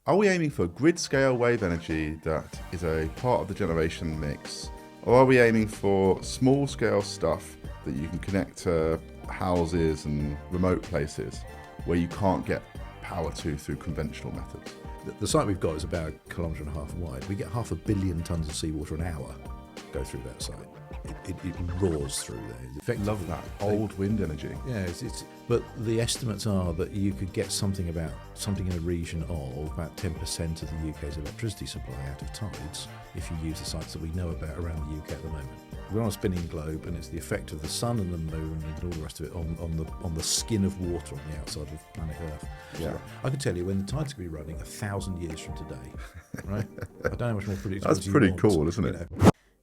Are we aiming for grid-scale wave energy that is a part of the generation mix? Or are we aiming for small-scale stuff that you can connect to houses and remote places where you can't get power to through conventional methods? The site we've got is about 1.5 kilometres wide. We get 500 billion tonnes of seawater an hour go through that site. It roars through there. Love that. Old wind energy. Yeah, but the estimates are that you could get something in a region of about 10% of the UK's electricity supply out of tides if you use the sites that we know about around the UK at the moment. We're on a spinning globe, and it's the effect of the sun and the moon and all the rest of it on the skin of water on the outside of planet Earth. Yeah. So I can tell you when the tides could be running 1,000 years from today, right? I don't know how much more predictable. That's pretty cool, isn't it?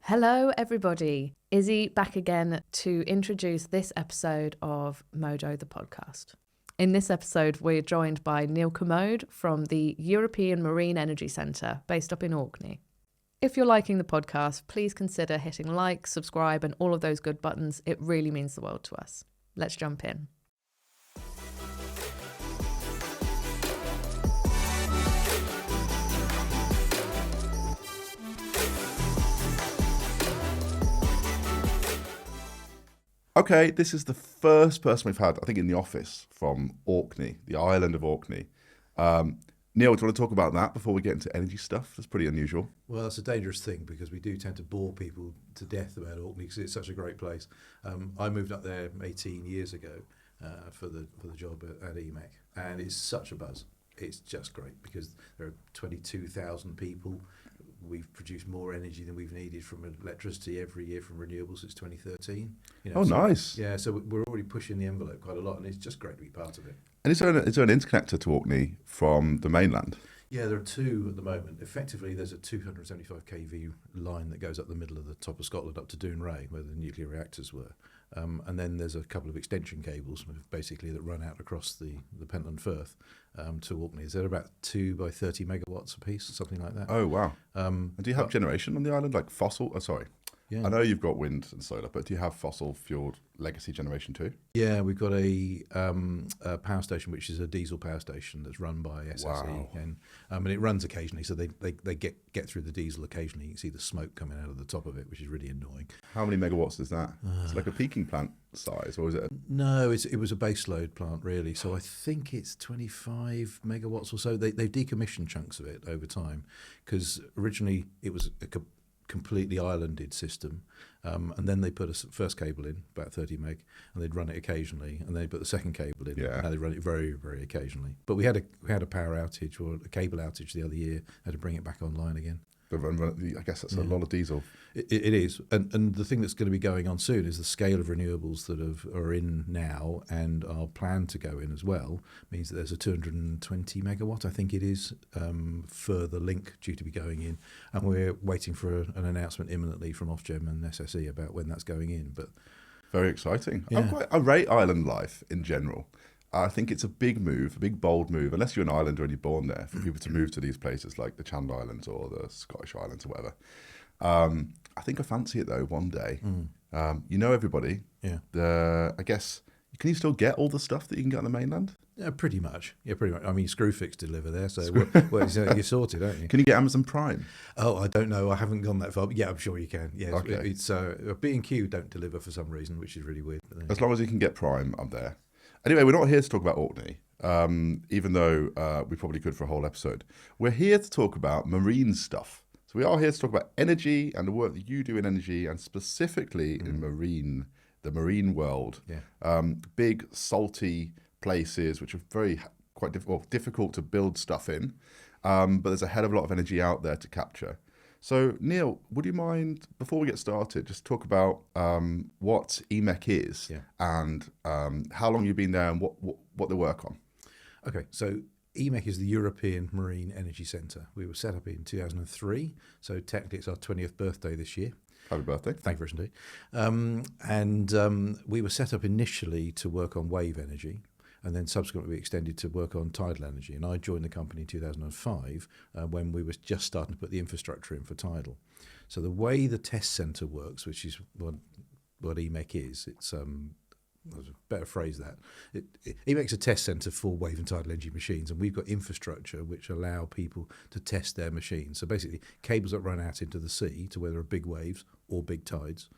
Hello everybody, Izzy back again to introduce this episode of Modo the podcast. In this episode we're joined by Neil Kermode from the European Marine Energy Centre based up in Orkney. If you're liking the podcast, please consider hitting like, subscribe and all of those good buttons. It really means the world to us. Let's jump in. Okay, this is the first person we've had, I think, in the office from Orkney, the island of Orkney. Neil, do you want to talk about that before we get into energy stuff? That's pretty unusual. Well, it's a dangerous thing because we do tend to bore people to death about Orkney because it's such a great place. I moved up there 18 years ago for the job at EMEC, and it's such a buzz. It's just great because there are 22,000 people. We've produced more energy than we've needed from electricity every year from renewables since 2013. Nice. Yeah, so we're already pushing the envelope quite a lot, and it's just great to be part of it. And is there an interconnector to Orkney from the mainland? Yeah, there are two at the moment. Effectively, there's a 275 kV line that goes up the middle of the top of Scotland up to Dounreay, where the nuclear reactors were. And then there's a couple of extension cables basically that run out across the Pentland Firth to Orkney. They're about 2 by 30 megawatts a piece, something like that. Oh, wow. And do you have generation on the island, like fossil? Oh, sorry. Yeah. I know you've got wind and solar, but do you have fossil-fueled legacy generation too? Yeah, we've got a power station, which is a diesel power station that's run by SSE. Wow. And it runs occasionally, so they get through the diesel occasionally. You can see the smoke coming out of the top of it, which is really annoying. How many megawatts is that? It's like a peaking plant size, or is it? No, it was a base load plant, really. So I think it's 25 megawatts or so. They've decommissioned chunks of it over time because originally it was a completely islanded system, and then they put a first cable in about 30 meg, and they'd run it occasionally, and they put the second cable in. Yeah. Now they run it very, very occasionally. But we had a power outage or a cable outage the other year. Had to bring it back online again. I guess that's a lot of diesel. It is, and the thing that's going to be going on soon is the scale of renewables that are in now and are planned to go in as well means that there's a 220 megawatt, I think it is, further link due to be going in, and we're waiting for an announcement imminently from Ofgem and SSE about when that's going in. But very exciting. Yeah. I rate island life in general. I think it's a big move, a big bold move, unless you're an islander and you're born there, for people to move to these places like the Channel Islands or the Scottish Islands or whatever. I think I fancy it though one day. You know everybody. Yeah. I guess, can you still get all the stuff that you can get on the mainland? Yeah, pretty much. I mean, Screwfix deliver there, so you're sorted, aren't you? Can you get Amazon Prime? Oh, I don't know. I haven't gone that far. But yeah, I'm sure you can. Yeah, Okay. It's B&Q don't deliver for some reason, which is really weird. As long as you can get Prime, I'm there. Anyway, we're not here to talk about Orkney, even though we probably could for a whole episode. We're here to talk about marine stuff. So we are here to talk about energy and the work that you do in energy, and specifically in the marine world. Yeah. Big, salty places, which are quite difficult to build stuff in, but there's a hell of a lot of energy out there to capture. So, Neil, would you mind, before we get started, just talk about what EMEC is and how long you've been there and what they work on? Okay, so EMEC is the European Marine Energy Centre. We were set up in 2003, so technically it's our 20th birthday this year. Happy birthday. Thank you very much indeed. We were set up initially to work on wave energy, and then subsequently we extended to work on tidal energy. And I joined the company in 2005 when we were just starting to put the infrastructure in for tidal. So the way the test centre works, which is what EMEC is, it's better phrase that. EMEC's a test centre for wave and tidal energy machines, and we've got infrastructure which allow people to test their machines. So basically, cables that run out into the sea to where there are big waves or big tides,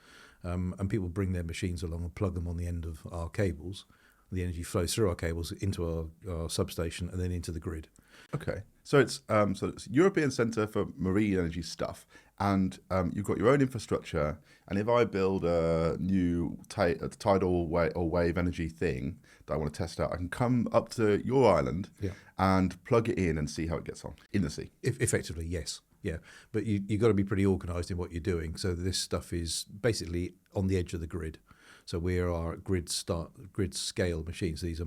and people bring their machines along and plug them on the end of our cables. The energy flows through our cables into our substation and then into the grid. Okay, so it's European Centre for Marine Energy stuff, and you've got your own infrastructure. And if I build a new tidal wave energy thing that I want to test out, I can come up to your island and plug it in and see how it gets on in the sea. Effectively, yes. Yeah, but you've got to be pretty organised in what you're doing. So this stuff is basically on the edge of the grid. So we are grid scale machines. These are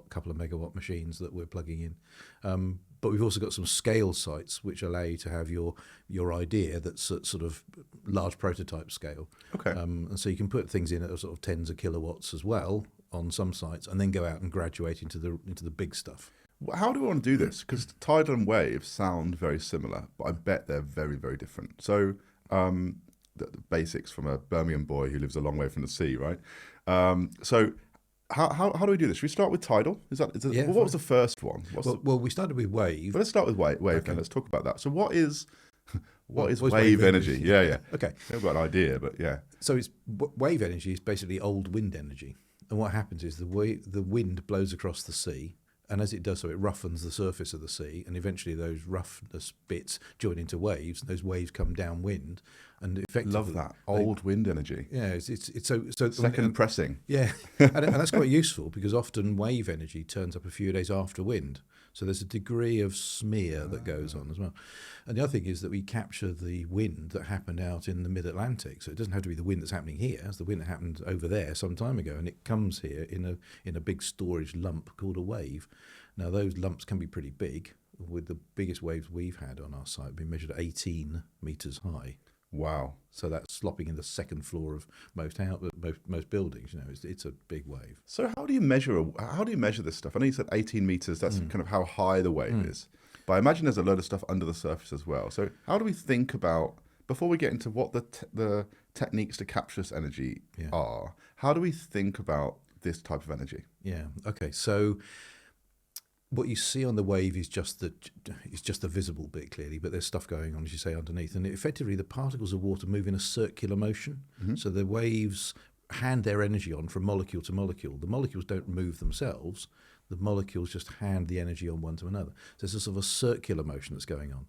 couple of megawatt machines that we're plugging in. But we've also got some scale sites which allow you to have your idea that's at sort of large prototype scale. Okay. And so you can put things in at sort of tens of kilowatts as well on some sites, and then go out and graduate into the big stuff. How do we want to do this? Because tidal and wave sound very similar, but I bet they're very, very different. So the basics from a Birmingham boy who lives a long way from the sea, right? So how do we do this? Should we start with tidal? What was the first one? Well, we started with wave. Let's start with wave. Okay. Then let's talk about that. So what is what's wave energy? Yeah. Okay. I've got an idea, but yeah. So wave energy is basically old wind energy, and what happens is the wind blows across the sea. And as it does so, it roughens the surface of the sea, and eventually those roughness bits join into waves. And those waves come downwind, and effectively Love that old wind energy. Yeah, it's so Second pressing. Yeah, and that's quite useful because often wave energy turns up a few days after wind. So there's a degree of smear that goes on as well. And the other thing is that we capture the wind that happened out in the mid-Atlantic. So it doesn't have to be the wind that's happening here. It's the wind that happened over there some time ago, and it comes here in a big storage lump called a wave. Now those lumps can be pretty big. With the biggest waves we've had on our site being measured at 18 metres high. Wow. So that's slopping in the second floor of most buildings. You know, it's a big wave. So how do you measure this stuff? I know you said 18 meters. That's kind of how high the wave is. But I imagine there's a load of stuff under the surface as well. So how do we think about, before we get into what the techniques to capture this energy are, how do we think about this type of energy? Yeah. Okay. So what you see on the wave is just the visible bit clearly, but there's stuff going on, as you say, underneath. And effectively, the particles of water move in a circular motion. Mm-hmm. So the waves hand their energy on from molecule to molecule. The molecules don't move themselves. The molecules just hand the energy on one to another. So there's a sort of a circular motion that's going on.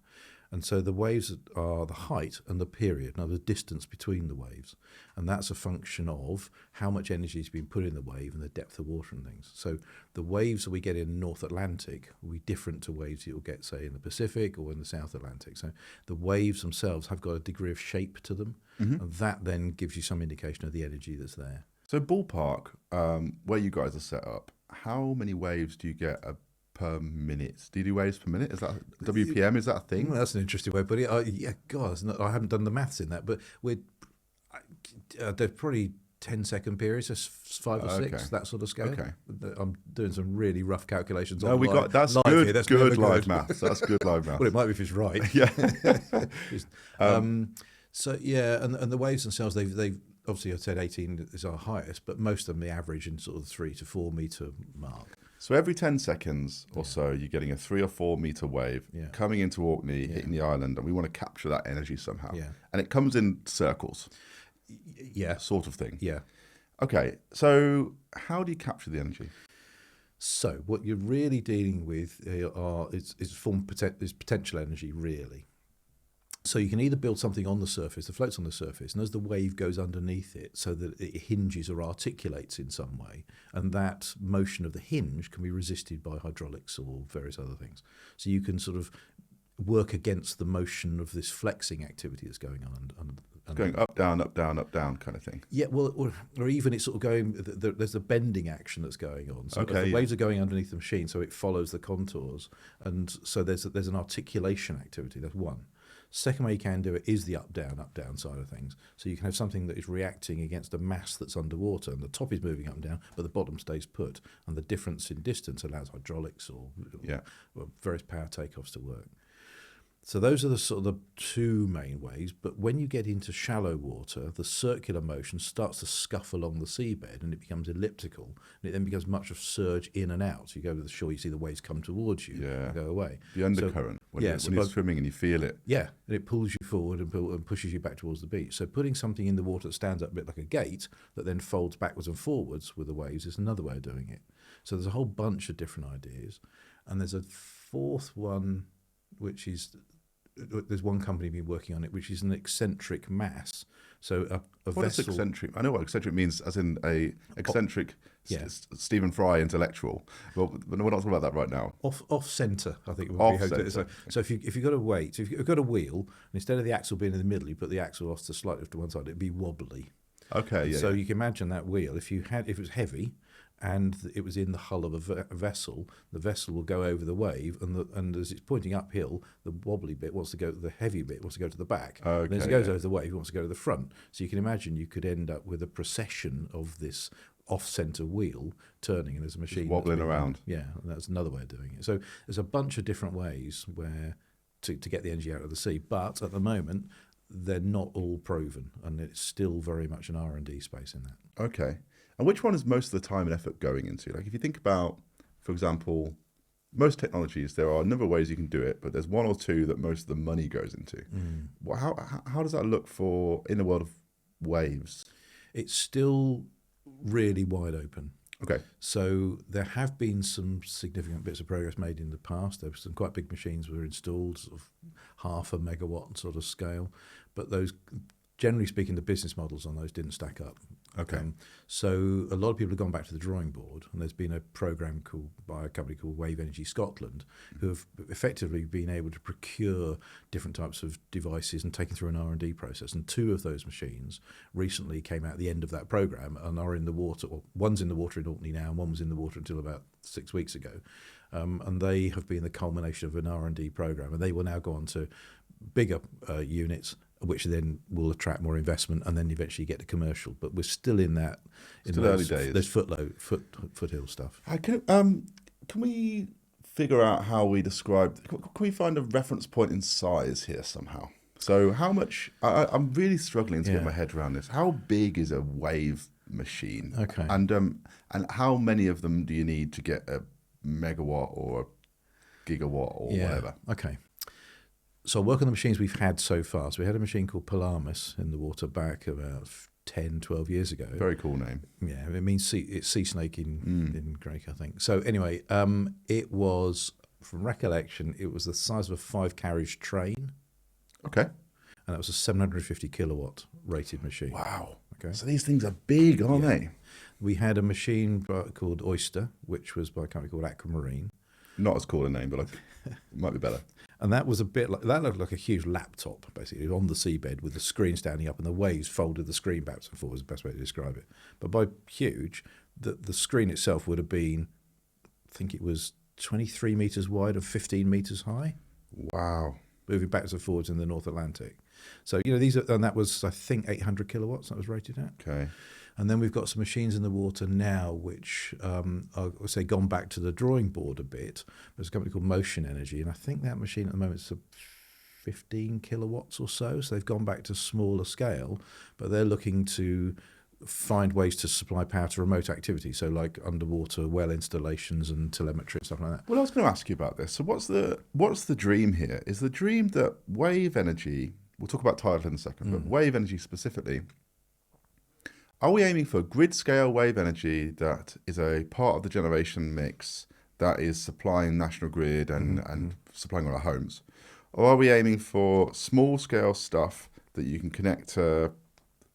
And so the waves are the height and the period, now the distance between the waves. And that's a function of how much energy has been put in the wave and the depth of water and things. So the waves that we get in the North Atlantic will be different to waves you'll get, say, in the Pacific or in the South Atlantic. So the waves themselves have got a degree of shape to them, and that then gives you some indication of the energy that's there. So ballpark, where you guys are set up, how many waves do you get per minute? Do you do waves per minute? Is that WPM? Is that a thing? Well, that's an interesting way, but I haven't done the maths in that, but they're probably 10-second periods, just 5 or 6, that sort of scale. Okay. I'm doing some really rough calculations. No, that's live good. Here. That's good live maths. That's good live maths. Well, it might be if it's right. Yeah. So yeah, and the waves themselves, they've obviously I said 18 is our highest, but most of them the average in sort of the 3 to 4 meter mark. So every 10 seconds or so, you're getting a 3 or 4 meter wave coming into Orkney, hitting the island, and we want to capture that energy somehow. Yeah. And it comes in circles. Yeah. Sort of thing. Yeah. Okay, so how do you capture the energy? So what you're really dealing with is potential energy, really. So you can either build something on the surface that floats on the surface, and as the wave goes underneath it, so that it hinges or articulates in some way, and that motion of the hinge can be resisted by hydraulics or various other things. So you can sort of work against the motion of this flexing activity that's going on. Going up, down, up, down, up, down kind of thing. Yeah, well, or even it's sort of going, there's a bending action that's going on. So the waves are going underneath the machine, so it follows the contours. And so there's an articulation activity, that's one. Second way you can do it is the up, down side of things. So you can have something that is reacting against a mass that's underwater, and the top is moving up and down, but the bottom stays put. And the difference in distance allows hydraulics or various power takeoffs to work. So those are the sort of the two main ways. But when you get into shallow water, the circular motion starts to scuff along the seabed and it becomes elliptical. And it then becomes much of surge in and out. So you go to the shore, you see the waves come towards you and go away. The undercurrent, when you're swimming and you feel it. Yeah, and it pulls you forward and pushes you back towards the beach. So putting something in the water that stands up a bit like a gate that then folds backwards and forwards with the waves is another way of doing it. So there's a whole bunch of different ideas. And there's a fourth one, which is... There's one company been working on it, which is an eccentric mass. So a what vessel. Is eccentric? I know what eccentric means, as in a eccentric Stephen Fry intellectual. Well, we're not talking about that right now. Off centre, I think. Off centre. So if you've got a weight, so if you've got a wheel, and instead of the axle being in the middle, you put the axle off to slightly to one side, it'd be wobbly. Okay. Yeah. So you can imagine that wheel. If it was heavy, and it was in the hull of a vessel, the vessel will go over the wave, and as it's pointing uphill, the wobbly bit wants to go, the heavy bit wants to go to the back. Okay, and as it goes over the wave, it wants to go to the front. So you can imagine you could end up with a procession of this off-centre wheel turning, and there's a machine just wobbling around. Yeah, that's another way of doing it. So there's a bunch of different ways where to get the energy out of the sea, but at the moment they're not all proven, and it's still very much an R&D space in that. Okay. And which one is most of the time and effort going into? Like if you think about, for example, most technologies, there are a number of ways you can do it, but there's one or two that most of the money goes into. Well, how does that look in the world of waves? It's still really wide open. Okay. So there have been some significant bits of progress made in the past. There were some quite big machines were installed, sort of 0.5 megawatt sort of scale, but those, generally speaking, the business models on those didn't stack up. Okay. So a lot of people have gone back to the drawing board, and there's been a program by a company called Wave Energy Scotland, who have effectively been able to procure different types of devices and taken through an R&D process. And two of those machines recently came out at the end of that program and are in the water. Well, one's in the water in Orkney now, and one was in the water until about 6 weeks ago. And they have been the culmination of an R&D program, and they will now go on to bigger units, which then will attract more investment and then eventually get to commercial. But we're still in that, early days. There's foothill stuff. Can we figure out how we describe? Can we find a reference point in size here somehow? So how much? I'm really struggling to get my head around this. How big is a wave machine? Okay. And how many of them do you need to get a megawatt or a gigawatt or whatever? Okay. So I'll work on the machines we've had so far. So we had a machine called Polaris in the water back about 10, 12 years ago. Very cool name. Yeah, it means it's sea snake in Greek, I think. So anyway, it was, from recollection, it was the size of a 5-carriage train. Okay. And that was a 750 kilowatt rated machine. Wow. Okay. So these things are big, aren't they? We had a machine called Oyster, which was by a company called Aquamarine. Not as cool a name, but it might be better. And that was a bit like, that looked like a huge laptop, basically, on the seabed with the screen standing up and the waves folded the screen backwards and forwards, is the best way to describe it. But by huge, the screen itself would have been, I think it was 23 metres wide and 15 metres high. Wow. Moving backwards and forwards in the North Atlantic. So, these are, and that was, I think, 800 kilowatts that was rated at. Okay. And then we've got some machines in the water now which are, say, gone back to the drawing board a bit. There's a company called Motion Energy, and I think that machine at the moment is 15 kilowatts or so. So they've gone back to smaller scale, but they're looking to find ways to supply power to remote activity. So like underwater well installations and telemetry and stuff like that. Well, I was going to ask you about this. So what's the dream here? Is the dream that wave energy, we'll talk about tidal in a second, but wave energy specifically, are we aiming for grid scale wave energy that is a part of the generation mix that is supplying national grid and supplying all our homes? Or are we aiming for small scale stuff that you can connect to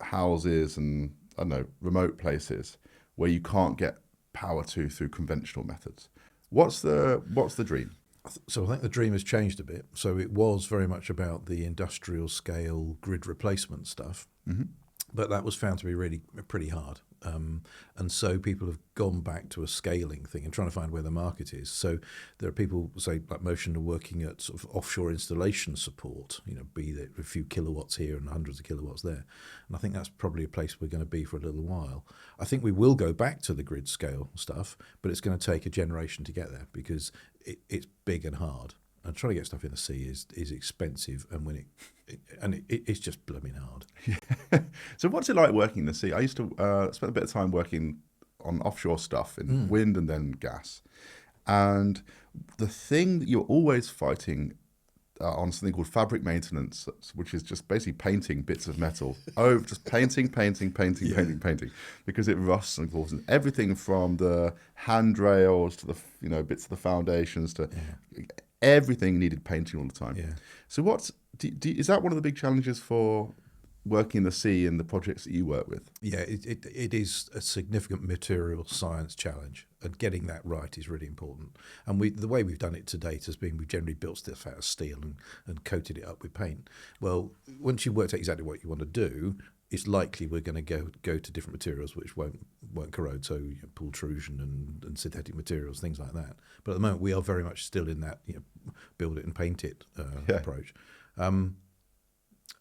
houses and, I don't know, remote places where you can't get power to through conventional methods? What's the dream? So I think the dream has changed a bit. So it was very much about the industrial scale grid replacement stuff. Mm-hmm. But that was found to be really pretty hard. And so people have gone back to a scaling thing and trying to find where the market is. So there are people, say, like Motion, are working at sort of offshore installation support, be there a few kilowatts here and hundreds of kilowatts there. And I think that's probably a place we're going to be for a little while. I think we will go back to the grid scale stuff, but it's going to take a generation to get there because it's big and hard. And trying to get stuff in the sea is expensive, and it's just blooming hard. So what's it like working in the sea? I used to spend a bit of time working on offshore stuff in wind and then gas. And the thing that you're always fighting on something called fabric maintenance, which is just basically painting bits of metal. Just painting, because it rusts and falls. And everything from the handrails to the bits of the foundations to everything needed painting all the time. Yeah. So is that one of the big challenges for working in the sea and the projects that you work with? Yeah, it is a significant material science challenge, and getting that right is really important. And the way we've done it to date has been we've generally built stuff out of steel and coated it up with paint. Well, once you've worked out exactly what you want to do, it's likely we're going to go to different materials which won't corrode, so pultrusion and synthetic materials, things like that. But at the moment, we are very much still in that build it and paint it approach.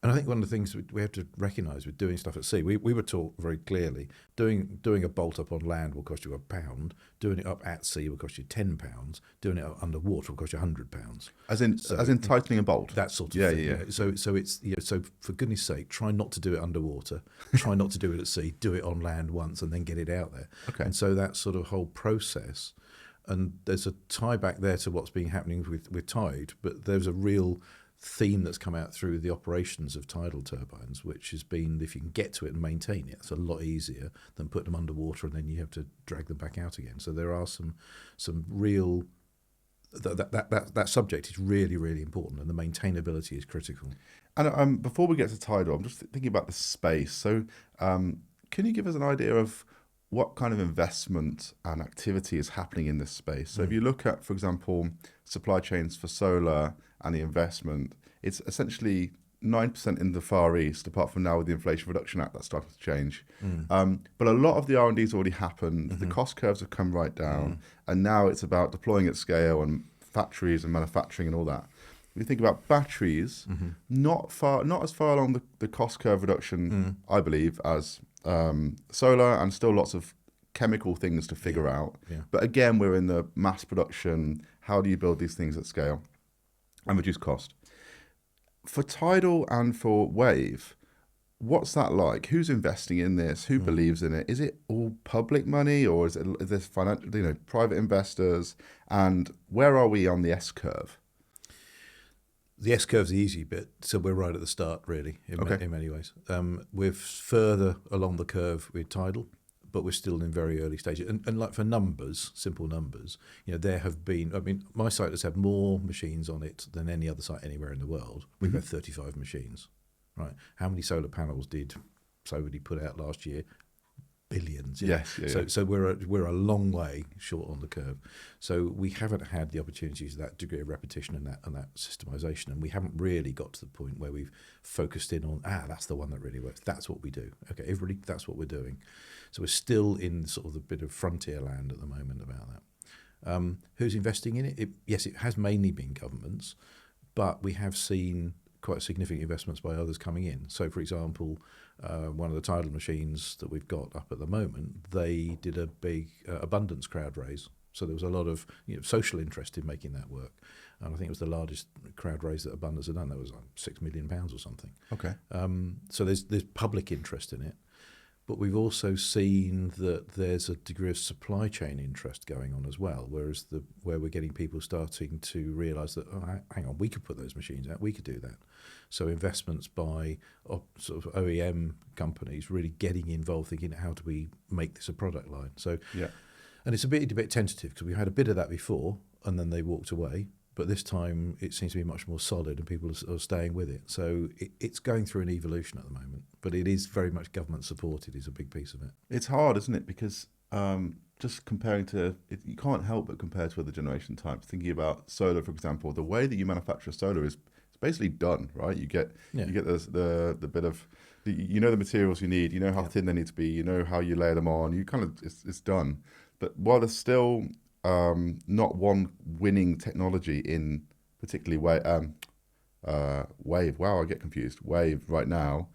And I think one of the things we have to recognise with doing stuff at sea, we were taught very clearly, doing a bolt up on land will cost you £1, doing it up at sea will cost you £10, doing it up underwater will cost you £100. As in tightening a bolt? That sort of thing. Yeah. So it's so for goodness sake, try not to do it underwater, try not to do it at sea, do it on land once and then get it out there. Okay. And so that sort of whole process, and there's a tie back there to what's been happening with tide, but there's a real theme that's come out through the operations of tidal turbines, which has been if you can get to it and maintain it, it's a lot easier than put them underwater and then you have to drag them back out again. So there are some real that subject is really, really important, and the maintainability is critical. And before we get to tidal, I'm just thinking about the space. So can you give us an idea of what kind of investment and activity is happening in this space? So if you look at, for example, supply chains for solar and the investment, it's essentially 9% in the Far East, apart from now with the Inflation Reduction Act that's starting to change. But a lot of the R&D's already happened. The cost curves have come right down. And now it's about deploying at scale and factories and manufacturing and all that. If you think about batteries, not as far along the cost curve reduction, I believe, as solar, and still lots of chemical things to figure out. Yeah. But again, we're in the mass production. How do you build these things at scale and reduce cost? For tidal and for wave, what's that like? Who's investing in this? Who believes in it? Is it all public money, or is this financial, private investors? And where are we on the S curve? The S curve's the easy bit, so we're right at the start, really, in many ways. We're further along the curve with tidal, but we're still in very early stages. And like for numbers, simple numbers, there have been, my site has had more machines on it than any other site anywhere in the world. We've had 35 machines, right? How many solar panels did somebody put out last year? Billions. Yes. Yeah. So we're a long way short on the curve. So we haven't had the opportunities of that degree of repetition and that systemization, and we haven't really got to the point where we've focused in on that's the one that really works. That's what we do. Okay, everybody, that's what we're doing. So we're still in sort of the bit of frontier land at the moment about that. Who's investing in it? Yes, it has mainly been governments, but we have seen quite significant investments by others coming in. So, for example, one of the tidal machines that we've got up at the moment, they did a big abundance crowd raise. So there was a lot of social interest in making that work. And I think it was the largest crowd raise that Abundance had done. That was like £6 million or something. Okay. So there's public interest in it. But we've also seen that there's a degree of supply chain interest going on as well, where we're getting people starting to realise that, hang on, we could put those machines out, we could do that. So investments by sort of OEM companies really getting involved, thinking, how do we make this a product line? So, and it's a bit tentative, because we had a bit of that before, and then they walked away. But this time it seems to be much more solid, and people are staying with it. So it's going through an evolution at the moment, but it is very much government supported is a big piece of it. It's hard, isn't it? Because just comparing you can't help but compare to other generation types. Thinking about solar, for example, the way that you manufacture solar is basically done, right? You get the bit of, the materials you need, how thin they need to be, how you layer them on, it's done. But while there's still not one winning technology in particularly wave. Wow, I get confused. Wave right now.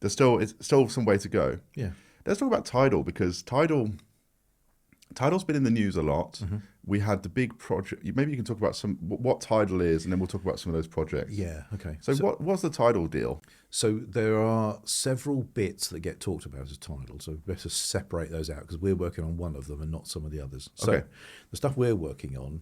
It's still some way to go. Yeah. Let's talk about tidal, because tidal, Tidal's been in the news a lot. Mm-hmm. We had the big project. Maybe you can talk about what Tidal is, and then we'll talk about some of those projects. Yeah, okay. So what was the Tidal deal? So there are several bits that get talked about as tidal, so better separate those out because we're working on one of them and not some of the others. So Okay. the stuff we're working on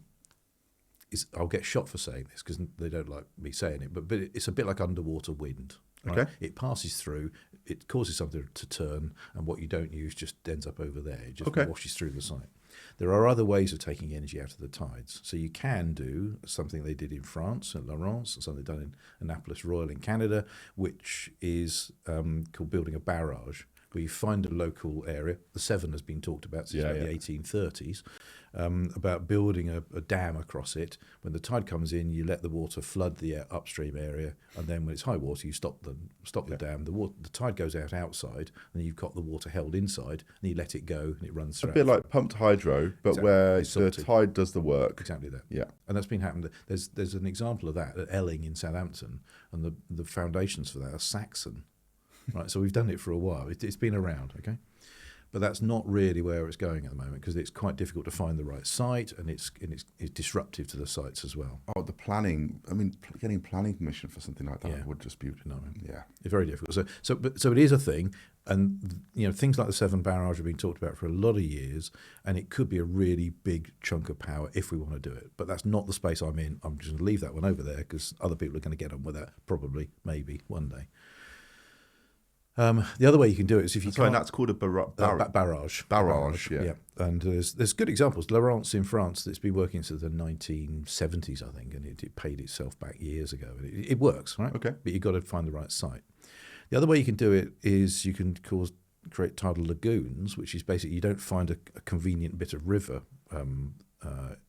is, I'll get shot for saying this because they don't like me saying it, but it's a bit like underwater wind. Right? Okay. It passes through, it causes something to turn, and what you don't use just ends up over there. It just Okay. washes through the site. There are other ways of taking energy out of the tides. So you can do something they did in France, at Lawrence, and something done in Annapolis Royal in Canada, which is called building a barrage, where you find a local area. The Severn has been talked about since the 1830s, about building a dam across it. When the tide comes in, you let the water flood the upstream area, and then when it's high water, you stop the dam. The tide goes out outside, and then you've got the water held inside, and you let it go, and it runs A through. bit like pumped hydro, but Exactly. where It's the salty. tide does the work. Exactly that. Yeah. And that's been happening. There's an example of that at Elling in Southampton, and the foundations for that are Saxon. Right, so we've done it for a while. It's been around, okay? But that's not really where it's going at the moment because it's quite difficult to find the right site, and it's disruptive to the sites as well. Oh, the planning. I mean, getting planning permission for something like that Yeah. would just be, yeah. It's very difficult. So it is a thing, and things like the Severn barrage have been talked about for a lot of years, and it could be a really big chunk of power if we want to do it. But that's not the space I'm in. I'm just going to leave that one over there because other people are going to get on with that probably, maybe one day. The other way you can do it is if you Sorry, can't. that's called a Barrage. Barrage, yeah. And there's good examples. Lawrence in France that's been working since the 1970s, I think, and it paid itself back years ago. And it works, right? Okay. But you've got to find the right site. The other way you can do it is you can create tidal lagoons, which is basically you don't find a convenient bit of river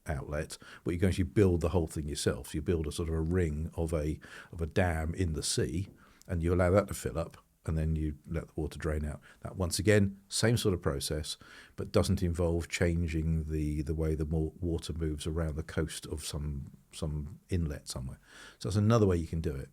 outlet, but you can actually build the whole thing yourself. So you build a sort of a ring of a dam in the sea, and you allow that to fill up, and then you let the water drain out. That, once again, same sort of process, but doesn't involve changing the way the water moves around the coast of some inlet somewhere. So that's another way you can do it.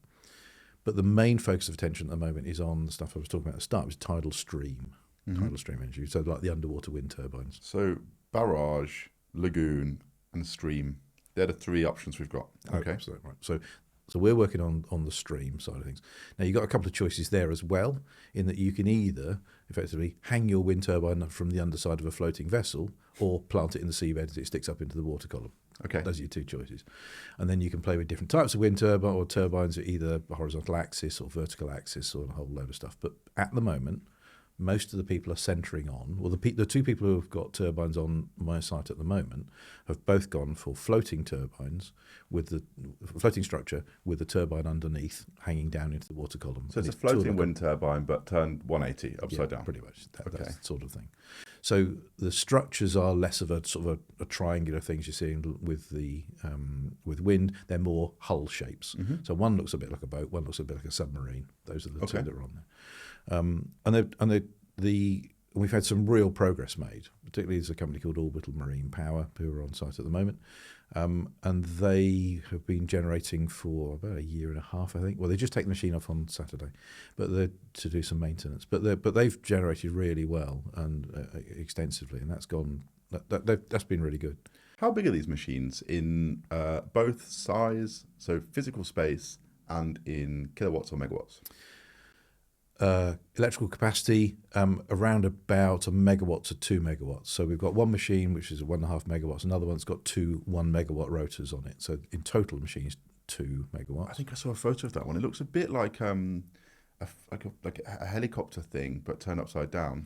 But the main focus of attention at the moment is on the stuff I was talking about at the start, which is tidal stream energy. So like the underwater wind turbines. So barrage, lagoon, and stream. They're the three options we've got. Okay. Absolutely right. So we're working on the stream side of things. Now, you've got a couple of choices there as well, in that you can either effectively hang your wind turbine from the underside of a floating vessel or plant it in the seabed as it sticks up into the water column. Okay. Those are your two choices. And then you can play with different types of wind turbine or turbines at either a horizontal axis or vertical axis or a whole load of stuff. But at the moment, most of the people are centering on, well, the two people who have got turbines on my site at the moment have both gone for floating turbines with the floating structure with the turbine underneath hanging down into the water column. So it's a And sort of floating like wind turbine, but turned 180 upside down. pretty much. That's Okay. the sort of thing. So the structures are less of a sort of a triangular things you're seeing with the with wind. They're more hull shapes. So one looks a bit like a boat, one looks a bit like a submarine. Those are the two that are on there. We've had some real progress made. Particularly, there's a company called Orbital Marine Power who are on site at the moment, and they have been generating for about a year and a half, I think. Well, they just take the machine off on Saturday, but they're to do some maintenance. But they've generated really well and extensively, and that's been really good. How big are these machines in both size, so physical space, and in kilowatts or megawatts? Electrical capacity around about a megawatt to 2 megawatts. So we've got one machine which is 1.5 megawatts, another one's got two 1 megawatt rotors on it. So in total, the machine's 2 megawatts. I think I saw a photo of that one. It looks a bit like a helicopter thing, but turned upside down.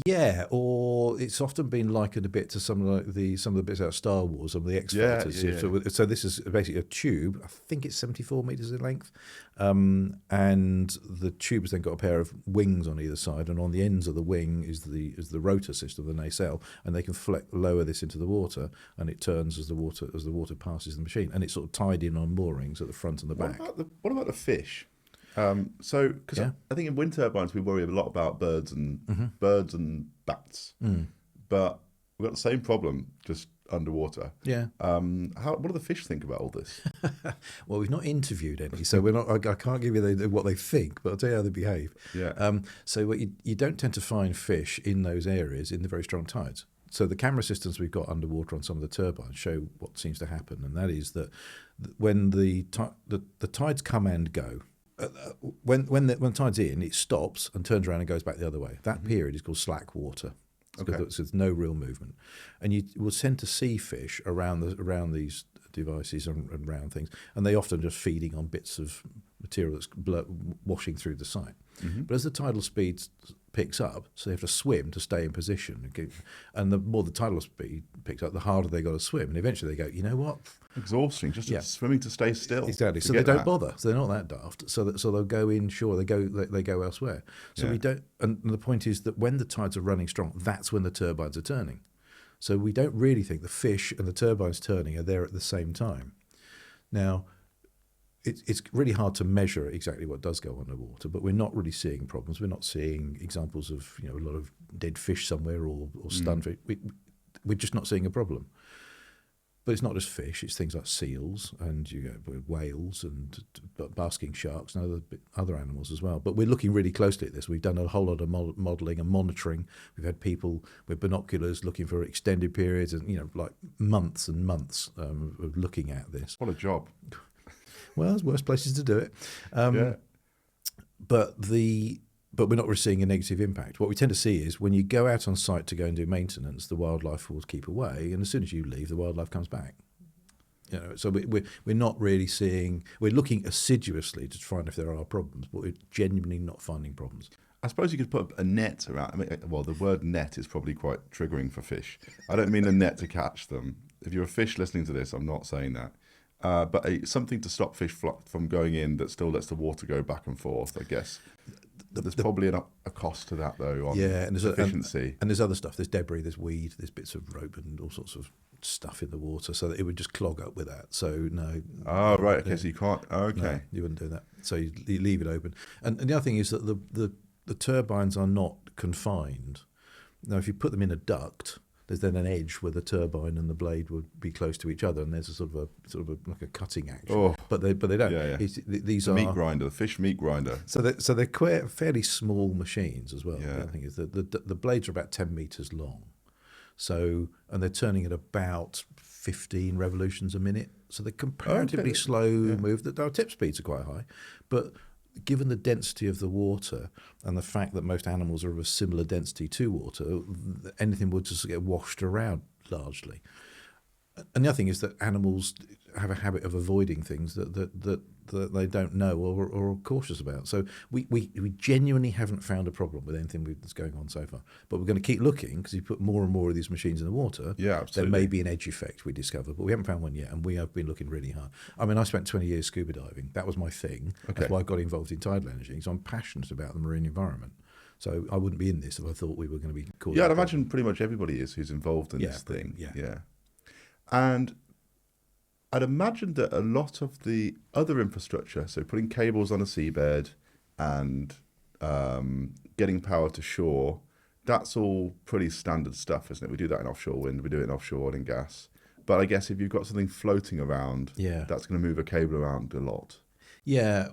Yeah, or it's often been likened a bit to some of the bits out of Star Wars, some of the X-Fighters. Yeah. So this is basically a tube. I think it's 74 meters in length, and the tube has then got a pair of wings on either side, and on the ends of the wing is the rotor system, the nacelle, and they can lower this into the water, and it turns as the water passes the machine, and it's sort of tied in on moorings at the front and the back. What about the fish? Because I think in wind turbines we worry a lot about birds and bats, but we've got the same problem just underwater. Yeah. What do the fish think about all this? Well, we've not interviewed any, so we're not. I can't give you what they think, but I'll tell you how they behave. Yeah. So you don't tend to find fish in those areas in the very strong tides. So the camera systems we've got underwater on some of the turbines show what seems to happen, and that is that when the tides come and go, when the tide's in, it stops and turns around and goes back the other way. That period is called slack water. So there's no real movement, and you will tend to see fish around these devices and around things, and they often just feeding on bits of material that's washing through the site. But as the tidal speed picks up, so they have to swim to stay in position, and the more the tidal speed picks up, the harder they got to swim, and eventually they go, you know what? Exhausting, just swimming to stay still. Exactly. So they don't bother. So they're not that daft. So they'll go inshore. They go elsewhere. So we don't. And the point is that when the tides are running strong, that's when the turbines are turning. So we don't really think the fish and the turbines turning are there at the same time. Now, it's really hard to measure exactly what does go underwater, but we're not really seeing problems. We're not seeing examples of a lot of dead fish somewhere or stunned fish. We're just not seeing a problem. But it's not just fish; it's things like seals and whales and basking sharks and other animals as well. But we're looking really closely at this. We've done a whole lot of modelling and monitoring. We've had people with binoculars looking for extended periods and like months and months of looking at this. What a job! Well, there's worse places to do it. But we're not really seeing a negative impact. What we tend to see is when you go out on site to go and do maintenance, the wildlife will keep away, and as soon as you leave, the wildlife comes back. So we're not really seeing. We're looking assiduously to find if there are problems, but we're genuinely not finding problems. I suppose you could put a net around. The word net is probably quite triggering for fish. I don't mean a net to catch them. If you're a fish listening to this, I'm not saying that. But something to stop fish from going in that still lets the water go back and forth, I guess. There's probably a cost to that, though, on and efficiency. And there's other stuff. There's debris, there's weed, there's bits of rope and all sorts of stuff in the water, so that it would just clog up with that. So, no. Oh, right. Okay, so you can't. Okay. No, you wouldn't do that. So you leave it open. And the other thing is that the turbines are not confined. Now, if you put them in a duct, there's then an edge where the turbine and the blade would be close to each other, and there's a sort of like a cutting action. Oh, but they don't. Yeah. These the are meat grinder, the fish meat grinder. So they're quite fairly small machines as well. Yeah. The other thing is that the blades are about 10 meters long, and they're turning at about 15 revolutions a minute. So they're comparatively slow move. Our tip speeds are quite high, but given the density of the water and the fact that most animals are of a similar density to water, anything would just get washed around largely. And the other thing is that animals have a habit of avoiding things that they don't know or are cautious about. So we genuinely haven't found a problem with anything that's going on so far. But we're going to keep looking, because you put more and more of these machines in the water, there may be an edge effect, we discover. But we haven't found one yet, and we have been looking really hard. I mean, I spent 20 years scuba diving. That was my thing. Okay. That's why I got involved in tidal energy, because I'm passionate about the marine environment. So I wouldn't be in this if I thought we were going to be caught. Yeah, I'd imagine pretty much everybody is who's involved in this thing. Yeah. And I'd imagine that a lot of the other infrastructure, so putting cables on a seabed and getting power to shore, that's all pretty standard stuff, isn't it? We do that in offshore wind, we do it in offshore oil and gas. But I guess if you've got something floating around, that's going to move a cable around a lot. Yeah,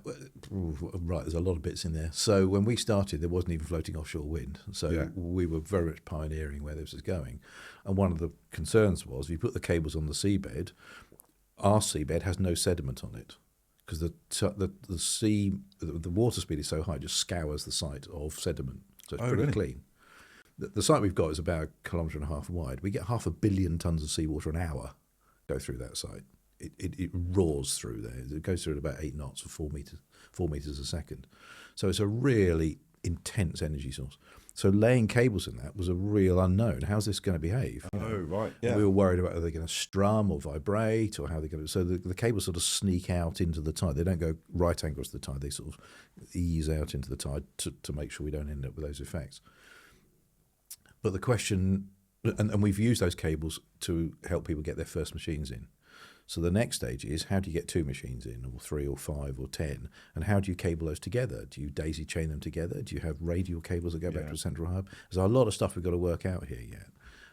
right, there's a lot of bits in there. So when we started, there wasn't even floating offshore wind. So we were very much pioneering where this was going. And one of the concerns was, if you put the cables on the seabed, our seabed has no sediment on it, because the water speed is so high, it just scours the site of sediment. So it's pretty clean. The site we've got is about 1.5 kilometres wide. We get 500 million tonnes of seawater an hour go through that site. It roars through there. It goes through at about 8 knots or 4 meters a second. So it's a really intense energy source. So laying cables in that was a real unknown. How's this going to behave? Oh, right. Yeah. We were worried about, are they going to strum or vibrate, or how they're going to. So the cables sort of sneak out into the tide. They don't go right angles to the tide. They sort of ease out into the tide to make sure we don't end up with those effects. But the question, and we've used those cables to help people get their first machines in. So the next stage is, how do you get 2 machines in, or 3 or 5 or 10? And how do you cable those together? Do you daisy chain them together? Do you have radial cables that go back to a central hub? There's a lot of stuff we've got to work out here yet.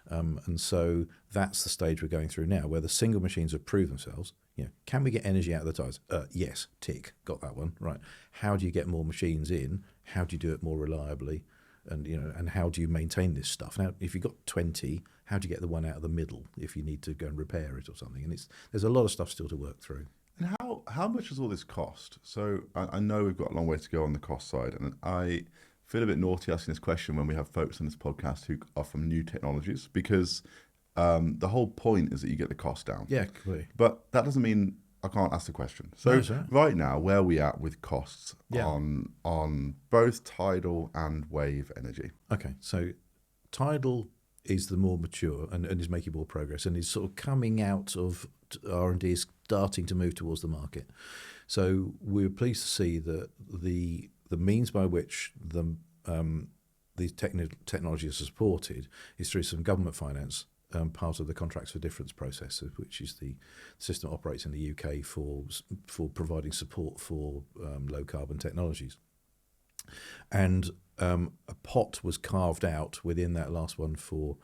And so that's the stage we're going through now, where the single machines have proved themselves. Can we get energy out of the tides? Yes, tick, got that one, right. How do you get more machines in? How do you do it more reliably? and how do you maintain this stuff? Now, if you've got 20, how do you get the one out of the middle if you need to go and repair it or something? And there's a lot of stuff still to work through. And how much does all this cost? So I know we've got a long way to go on the cost side, and I feel a bit naughty asking this question when we have folks on this podcast who are from new technologies, because the whole point is that you get the cost down. Yeah, clearly. But that doesn't mean I can't ask the question. So No, sir. right now, where are we at with costs Yeah. on both tidal and wave energy? Okay, so tidal is the more mature and is making more progress and is sort of coming out of R&D, is starting to move towards the market. So we're pleased to see that the means by which these technologies are supported is through some government finance, part of the Contracts for Difference process, which is the system that operates in the UK for providing support for low carbon technologies. And a pot was carved out within that last one for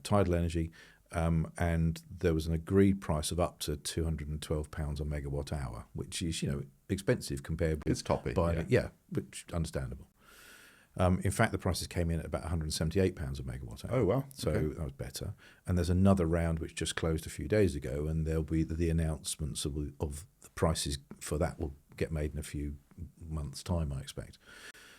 tidal energy, and there was an agreed price of up to £212 a megawatt hour, which is expensive compared with It's toppy. which understandable. In fact, the prices came in at about £178 a megawatt hour. Oh, wow. So Okay. that was better. And there's another round which just closed a few days ago, and there'll be the announcements of the prices for that will get made in a few months' time, I expect.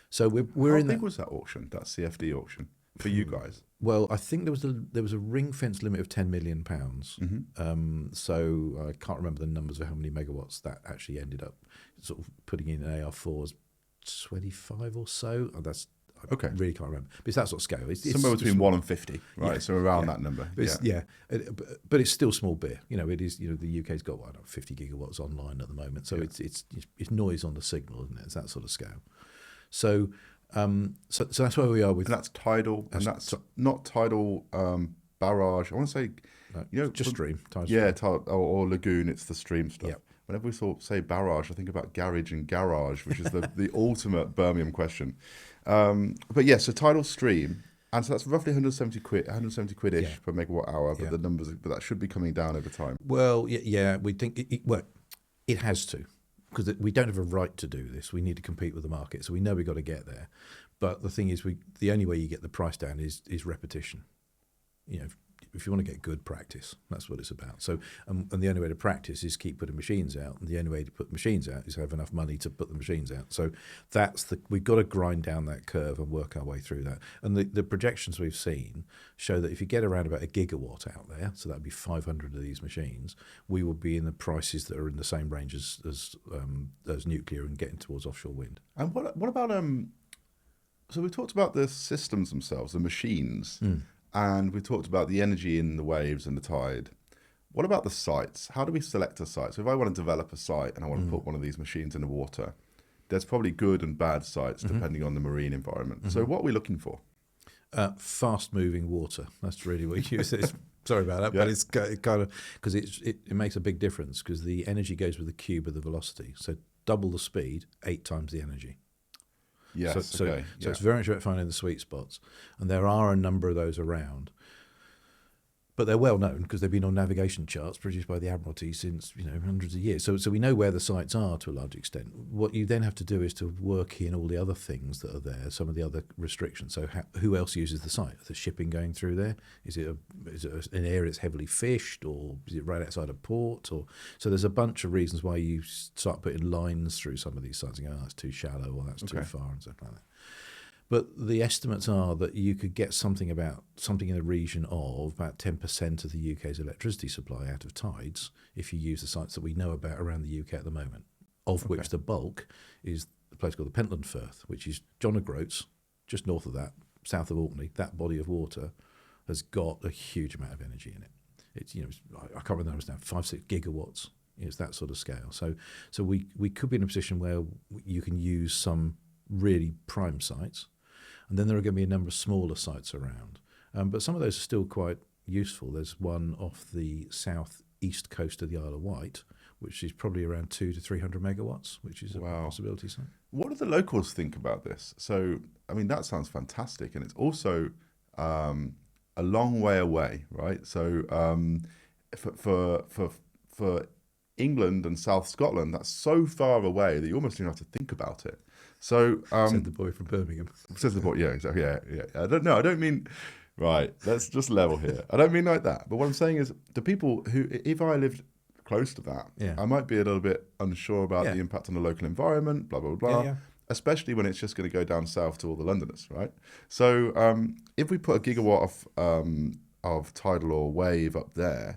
So we're How in big that. was that auction, that CFD auction, for you guys? Well, I think there was a ring fence limit of £10 million. Mm-hmm. So I can't remember the numbers of how many megawatts that actually ended up sort of putting in AR4s, 25 or so. I Okay. really can't remember. But it's that sort of scale. It's Somewhere between small. 1 and 50, right? Yeah, So around yeah. that number. But but it's still small beer. It is. The UK's got 50 gigawatts online at the moment, so Yeah. it's noise on the signal, isn't it? It's that sort of scale. So so that's where we are with. And that's tidal, and that's not tidal barrage. I want to say, just stream. Tidal yeah, stream. or lagoon. It's the stream stuff. Yep. Whenever we say barrage, I think about garage and garage, which is the ultimate Birmingham question. But yeah, so tidal stream, and so that's roughly 170 quid-ish Yeah. per megawatt hour. But Yeah. the numbers, but that should be coming down over time. Well, yeah, we think it has to, because we don't have a right to do this. We need to compete with the market, so we know we've got to get there. But the thing is, the only way you get the price down is repetition. If you want to get good, practice. That's what it's about. So, and the only way to practice is keep putting machines out. And the only way to put machines out is have enough money to put the machines out. So we've got to grind down that curve and work our way through that. And the projections we've seen show that if you get around about a gigawatt out there, so that'd be 500 of these machines, we will be in the prices that are in the same range as nuclear and getting towards offshore wind. And what about so we talked about the systems themselves, the machines. And we talked about the energy in the waves and the tide. What about the sites? How do we select a site? So if I want to develop a site and I want to put one of these machines in the water, there's probably good and bad sites depending on the marine environment. So what are we looking for? Fast-moving water. That's really what you use. Sorry about that, Yeah. but it's kind of because it makes a big difference because the energy goes with the cube of the velocity. So double the speed, 8 times the energy. Yes, So okay. it's very much about finding the sweet spots, and there are a number of those around. But they're well known because they've been on navigation charts produced by the Admiralty since hundreds of years. So we know where the sites are to a large extent. What you then have to do is to work in all the other things that are there, some of the other restrictions. So who else uses the site? Is the shipping going through there? Is it an area that's heavily fished, or is it right outside a port? So there's a bunch of reasons why you start putting lines through some of these sites and go, that's too shallow or that's too far and stuff like that. But the estimates are that you could get something in the region of about 10% of the UK's electricity supply out of tides if you use the sites that we know about around the UK at the moment, of which the bulk is a place called the Pentland Firth, which is John O'Groats, just north of that, south of Orkney. That body of water has got a huge amount of energy in it. It's I can't remember the numbers now, 5-6 gigawatts. It's that sort of scale. So we could be in a position where you can use some really prime sites. And then there are going to be a number of smaller sites around. But some of those are still quite useful. There's one off the southeast coast of the Isle of Wight, which is probably around 200 to 300 megawatts, which is a possibility site. What do the locals think about this? So, I mean, that sounds fantastic. And it's also a long way away, right? So for England and South Scotland, that's so far away that you almost don't have to think about it. So Said the boy from Birmingham. says the boy. Yeah, exactly. Yeah, yeah. I don't know. I don't mean. Right. Let's just level here. I don't mean like that. But what I'm saying is, the people who, if I lived close to that, Yeah. I might be a little bit unsure about Yeah. the impact on the local environment. Blah blah blah. Yeah. Especially when it's just going to go down south to all the Londoners, right? So if we put a gigawatt of tidal or wave up there,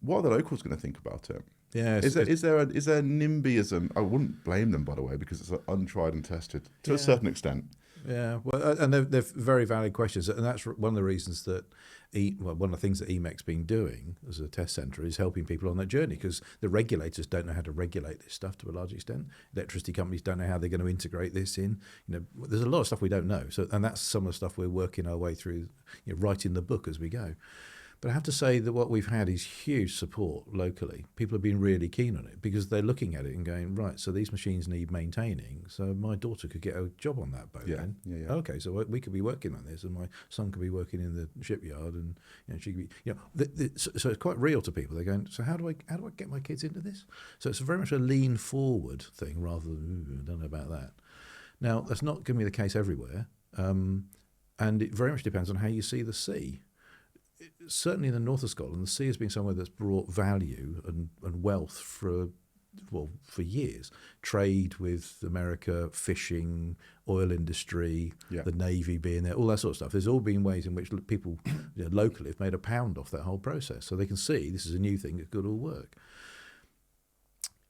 what are the locals going to think about it? Yeah. Is there NIMBYism? I wouldn't blame them, by the way, because it's untried and tested to a certain extent. Yeah, well, and they're very valid questions, and that's one of the reasons that one of the things that EMEC's been doing as a test centre is helping people on that journey, because the regulators don't know how to regulate this stuff to a large extent. Electricity companies don't know how they're going to integrate this in. There's a lot of stuff we don't know. So, and that's some of the stuff we're working our way through, writing the book as we go. But I have to say that what we've had is huge support locally. People have been really keen on it because they're looking at it and going, right, so these machines need maintaining. So my daughter could get a job on that boat then. Yeah. Okay, so we could be working on this, and my son could be working in the shipyard, and she could be, so it's quite real to people. They're going, so how do I get my kids into this? So it's very much a lean forward thing rather than, I don't know about that. Now, that's not going to be the case everywhere, and it very much depends on how you see the sea. Certainly in the north of Scotland, the sea has been somewhere that's brought value and wealth for years. Trade with America, fishing, oil industry, the Navy being there, all that sort of stuff. There's all been ways in which people locally have made a pound off that whole process. So they can see this is a new thing that could all work.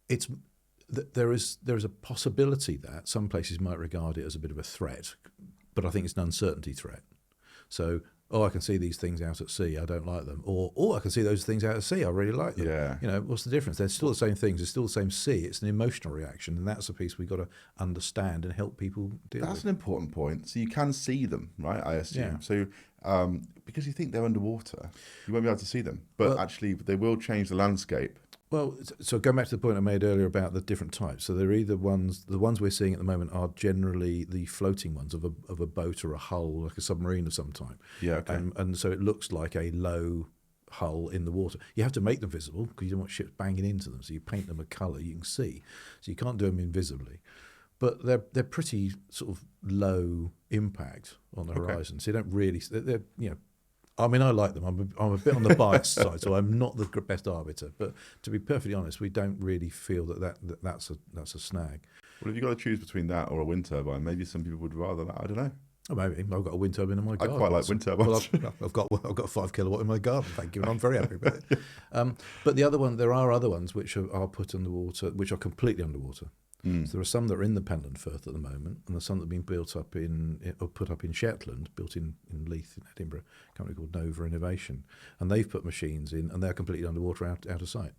There is a possibility that some places might regard it as a bit of a threat, but I think it's an uncertainty threat. So, I can see these things out at sea, I don't like them. Or I can see those things out at sea, I really like them. Yeah. What's the difference? They're still the same things, it's still the same sea, it's an emotional reaction, and that's a piece we've got to understand and help people deal with. That's an important point. So you can see them, right, I assume. So because you think they're underwater, you won't be able to see them. But actually, they will change the landscape. Well, so going back to the point I made earlier about the different types. So they're either the ones we're seeing at the moment are generally the floating ones of a boat or a hull, like a submarine of some type. Yeah, okay. And so it looks like a low hull in the water. You have to make them visible because you don't want ships banging into them. So you paint them a colour you can see. So you can't do them invisibly. But they're pretty sort of low impact on the horizon. So you don't really. They're I mean, I like them. I'm a bit on the biased side, so I'm not the best arbiter. But to be perfectly honest, we don't really feel that's a snag. Well, if you've got to choose between that or a wind turbine, maybe some people would rather that. I don't know. Oh, maybe I've got a wind turbine in my garden. I quite like wind turbines. Well, I've got a 5 kilowatt in my garden. Thank you, and I'm very happy with it. But there are other ones which are put underwater, which are completely underwater. So there are some that are in the Pentland Firth at the moment, and there's some that have been put up in Shetland, built in Leith in Edinburgh, a company called Nova Innovation, and they've put machines in, and they're completely underwater, out of sight.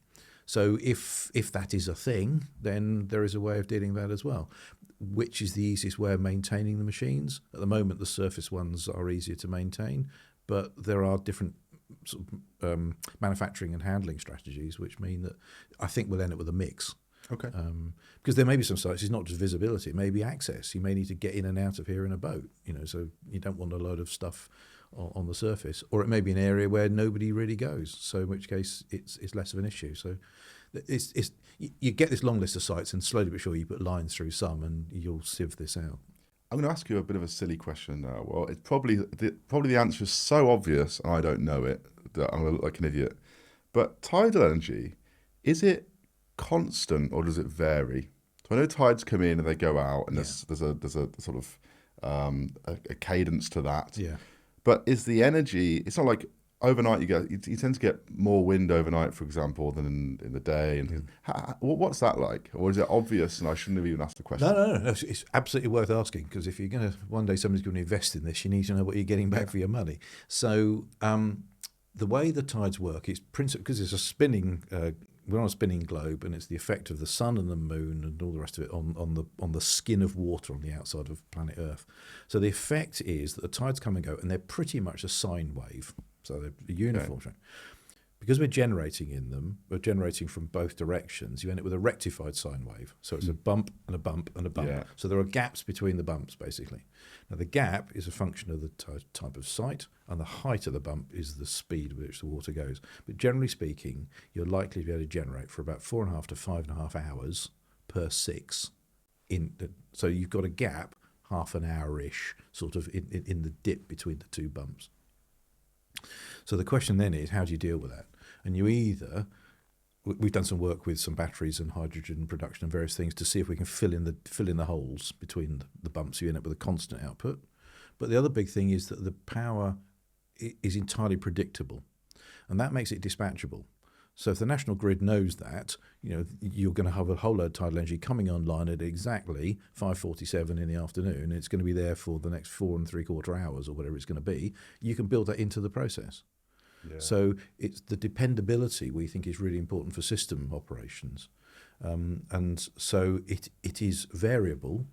So if that is a thing, then there is a way of dealing with that as well. Which is the easiest way of maintaining the machines? At the moment, the surface ones are easier to maintain, but there are different sort of, manufacturing and handling strategies, which mean that I think we'll end up with a mix. Okay. Because there may be some sites, it's not just visibility, it may be access. You may need to get in and out of here in a boat, so you don't want a load of stuff on the surface. Or it may be an area where nobody really goes, so in which case it's less of an issue. So you get this long list of sites, and slowly but surely you put lines through some, and you'll sieve this out. I'm going to ask you a bit of a silly question now. Well, it's probably the answer is so obvious, and I don't know it, that I'm going to look like an idiot. But tidal energy, is it constant or does it vary? So I know tides come in and they go out, and there's a sort of a cadence to that. Yeah. But is the energy? It's not like overnight you tend to get more wind overnight, for example, than in the day. And what's that like? Or is it obvious and I shouldn't have even asked the question? No. It's absolutely worth asking, because if you're going to one day somebody's going to invest in this, you need to know what you're getting back for your money. So the way the tides work, it's principally because it's a spinning. We're on a spinning globe, and it's the effect of the sun and the moon and all the rest of it on the skin of water on the outside of planet Earth. So the effect is that the tides come and go, and they're pretty much a sine wave. So they're uniform. Okay. Because we're generating in them, we're generating from both directions, you end up with a rectified sine wave. So it's a bump and a bump and a bump. Yeah. So there are gaps between the bumps, basically. Now, the gap is a function of the type of site, and the height of the bump is the speed with which the water goes. But generally speaking, you're likely to be able to generate for about 4.5 to 5.5 hours per 6. so you've got a gap, half an hour-ish, sort of in the dip between the two bumps. So the question then is, how do you deal with that? And we've done some work with some batteries and hydrogen production and various things to see if we can fill in the holes between the bumps. You end up with a constant output. But the other big thing is that the power is entirely predictable, and that makes it dispatchable. So if the national grid knows that, you're going to have a whole load of tidal energy coming online at exactly 5:47 in the afternoon, and it's going to be there for the next 4 3/4 hours or whatever it's going to be, you can build that into the process. Yeah. So it's the dependability we think is really important for system operations. And so it is variable,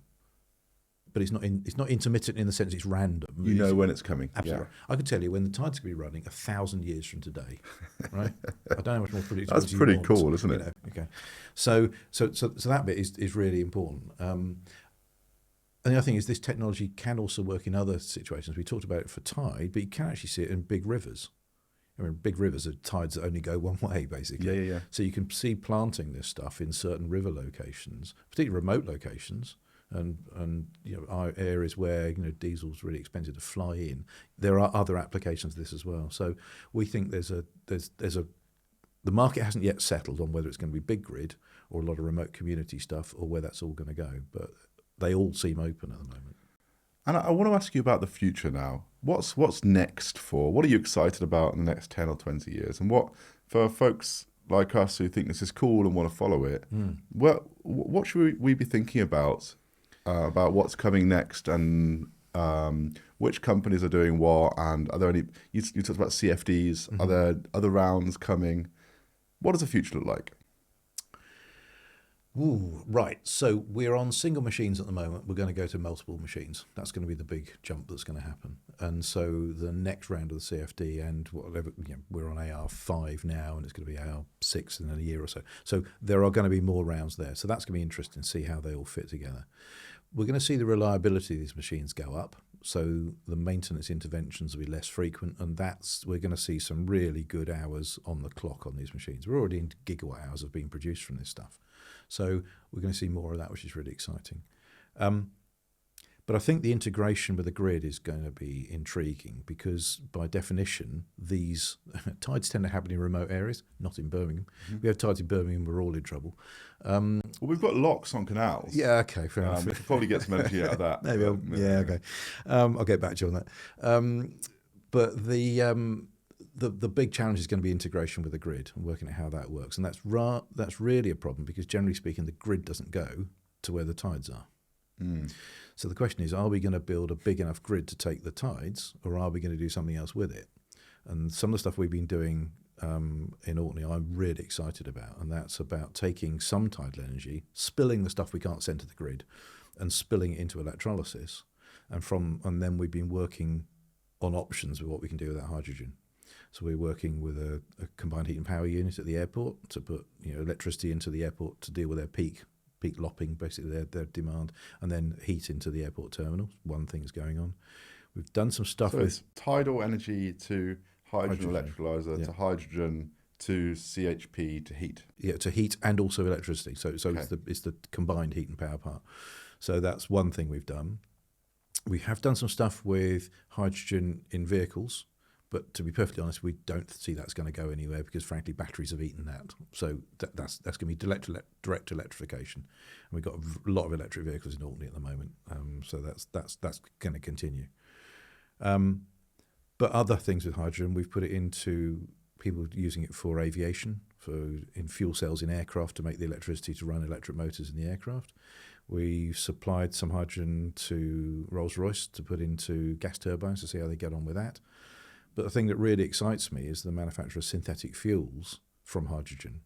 but it's not intermittent in the sense it's random. You know when it's coming. Absolutely. Yeah. I could tell you when the tide's going to be running 1,000 years from today, right? I don't know how much more predictable. That's pretty cool, isn't it? Okay. So that bit is really important. And the other thing is this technology can also work in other situations. We talked about it for tide, but you can actually see it in big rivers. I mean, big rivers are tides that only go one way, basically. Yeah. So you can see planting this stuff in certain river locations, particularly remote locations, and areas where diesel's really expensive to fly in. There are other applications of this as well. So we think the market hasn't yet settled on whether it's going to be big grid or a lot of remote community stuff or where that's all going to go, but they all seem open at the moment. And I want to ask you about the future now. What's next what are you excited about in the next 10 or 20 years? And what, for folks like us who think this is cool and want to follow it, what should we be thinking about what's coming next, and which companies are doing what, and are there any, you talked about CFDs, are there other rounds coming? What does the future look like? Ooh, right. So we're on single machines at the moment. We're going to go to multiple machines. That's going to be the big jump that's going to happen. And so the next round of the CFD and whatever, we're on AR5 now, and it's going to be AR6 in a year or so. So there are going to be more rounds there. So that's going to be interesting to see how they all fit together. We're going to see the reliability of these machines go up. So the maintenance interventions will be less frequent, and we're going to see some really good hours on the clock on these machines. We're already in gigawatt hours of being produced from this stuff. So we're going to see more of that, which is really exciting. But I think the integration with the grid is going to be intriguing because, by definition, these tides tend to happen in remote areas, not in Birmingham. Mm-hmm. We have tides in Birmingham, we're all in trouble. Well, we've got locks on canals. Yeah, okay, fair enough. We could probably get some energy out of that. Maybe okay. I'll get back to you on that. But the big challenge is going to be integration with the grid and working out how that works. And that's really a problem because, generally speaking, the grid doesn't go to where the tides are. Mm. So the question is, are we going to build a big enough grid to take the tides, or are we going to do something else with it? And some of the stuff we've been doing in Orkney, I'm really excited about, and that's about taking some tidal energy, spilling the stuff we can't send to the grid, and spilling it into electrolysis. And then we've been working on options with what we can do with that hydrogen. So we're working with a combined heat and power unit at the airport to put electricity into the airport to deal with their peak lopping, basically their demand, and then heat into the airport terminal. One thing's going on. We've done some stuff with it's tidal energy to hydrogen electrolyzer to hydrogen to CHP to heat. Yeah, to heat and also electricity. So okay. It's the combined heat and power part. So that's one thing we've done. We have done some stuff with hydrogen in vehicles. But to be perfectly honest, we don't see that's going to go anywhere because, frankly, batteries have eaten that. So that's going to be direct electrification. And we've got a lot of electric vehicles in Orkney at the moment. So that's going to continue. But other things with hydrogen, we've put it into people using it for aviation, in fuel cells in aircraft to make the electricity to run electric motors in the aircraft. We've supplied some hydrogen to Rolls-Royce to put into gas turbines to see how they get on with that. But the thing that really excites me is the manufacture of synthetic fuels from hydrogen.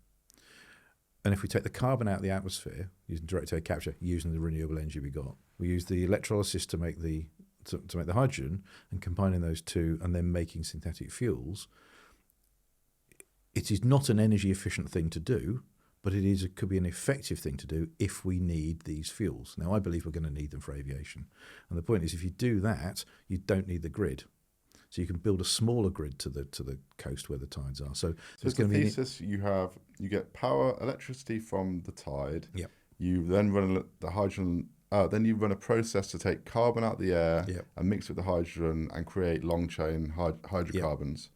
And if we take the carbon out of the atmosphere, using direct air capture, using the renewable energy we got, we use the electrolysis to make the hydrogen, and combining those two and then making synthetic fuels, it is not an energy efficient thing to do, but it could be an effective thing to do if we need these fuels. Now, I believe we're going to need them for aviation. And the point is, if you do that, you don't need the grid. So you can build a smaller grid to the coast where the tides are. So it's going to be thesis. You get power, electricity from the tide. Yep. You then run the hydrogen. Then you run a process to take carbon out of the air Yep. and mix it with the hydrogen and create long chain hydrocarbons.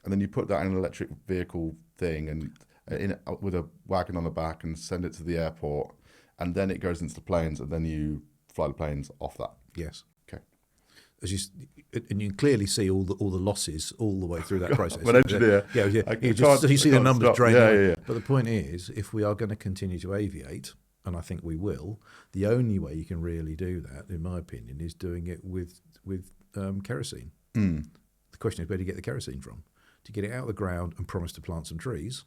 And then you put that in an electric vehicle thing and with a wagon on the back and send it to the airport. And then it goes into the planes and then you fly the planes off that. Yes. Okay. And you can clearly see all the losses all the way through that process. I'm an engineer. Yeah. You see the numbers draining. Yeah. But the point is, if we are going to continue to aviate, and I think we will, the only way you can really do that, in my opinion, is doing it with kerosene. Mm. The question is, where do you get the kerosene from? Do you get it out of the ground and promise to plant some trees?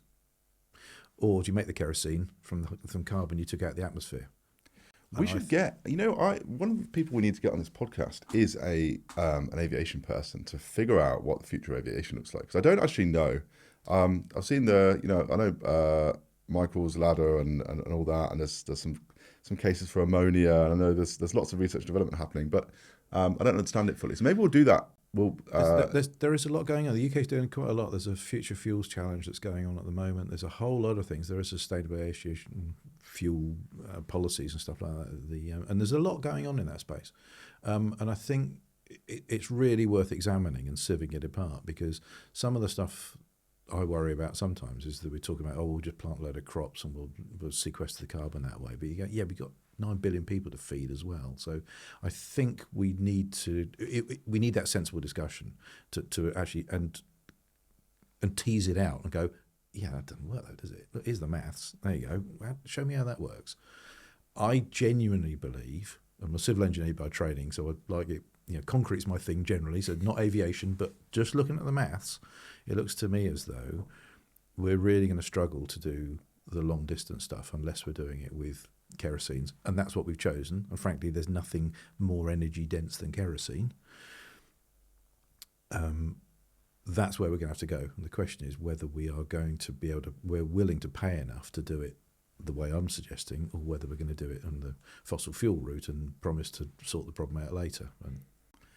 Or do you make the kerosene from carbon you took out of the atmosphere? We should get, one of the people we need to get on this podcast is an aviation person to figure out what the future of aviation looks like. Because I don't actually know. I've seen I know Michael's ladder and all that, and there's some cases for ammonia, and I know there's lots of research and development happening, but I don't understand it fully. So maybe we'll do that. There is a lot going on. The UK is doing quite a lot. There's a future fuels challenge that's going on at the moment. There's a whole lot of things. There is sustainable aviation fuel policies and stuff like that. And there's a lot going on in that space. And I think it's really worth examining and sieving it apart, because some of the stuff I worry about sometimes is that we're talking about, we'll just plant a load of crops and we'll sequester the carbon that way. But you go, we've got 9 billion people to feed as well. So I think we need that sensible discussion to actually and tease it out and go, that doesn't work though, does it? Look, here's the maths. There you go. Well, show me how that works. I genuinely believe, I'm a civil engineer by training, so I like it. Concrete's my thing generally, so not aviation, but just looking at the maths, it looks to me as though we're really going to struggle to do the long distance stuff unless we're doing it with kerosenes, and that's what we've chosen. And frankly, there's nothing more energy dense than kerosene. That's where we're going to have to go. And the question is whether we are going to be we're willing to pay enough to do it the way I'm suggesting, or whether we're going to do it on the fossil fuel route and promise to sort the problem out later. And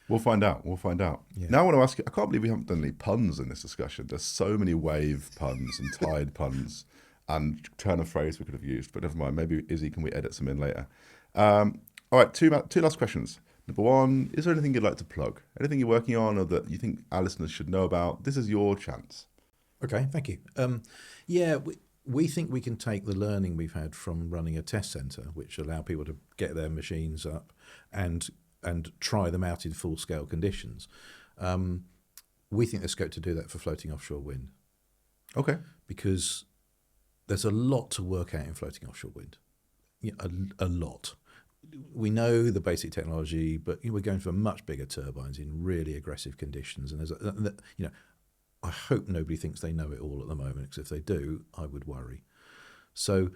we'll find out. Yeah. Now I want to ask you, I can't believe we haven't done any puns in this discussion. There's so many wave puns and tide puns and turn of phrase we could have used, but never mind. Maybe, Izzy, can we edit some in later? All right, two last questions. Number one, is there anything you'd like to plug? Anything you're working on or that you think our listeners should know about? This is your chance. Okay, thank you. We think we can take the learning we've had from running a test centre, which allow people to get their machines up and try them out in full-scale conditions. We think there's scope to do that for floating offshore wind. Okay. Because there's a lot to work out in floating offshore wind. A lot. We know the basic technology, but we're going for much bigger turbines in really aggressive conditions. And I hope nobody thinks they know it all at the moment, because if they do, I would worry. So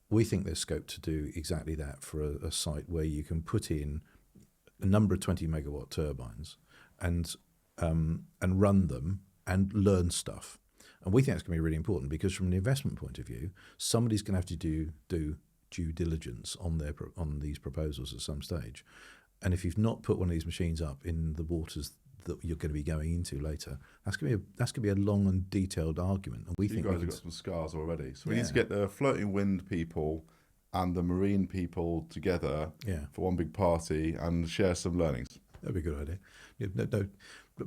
we think there's scope to do exactly that for a site where you can put in a number of 20 megawatt turbines and run them and learn stuff. And we think that's going to be really important, because from an investment point of view, somebody's going to have to do due diligence on these proposals at some stage. And if you've not put one of these machines up in the waters that you're going to be going into later, that's going to be a long and detailed argument. And we think you guys have got some scars already. So we need to get the floating wind people and the marine people together for one big party and share some learnings. That'd be a good idea.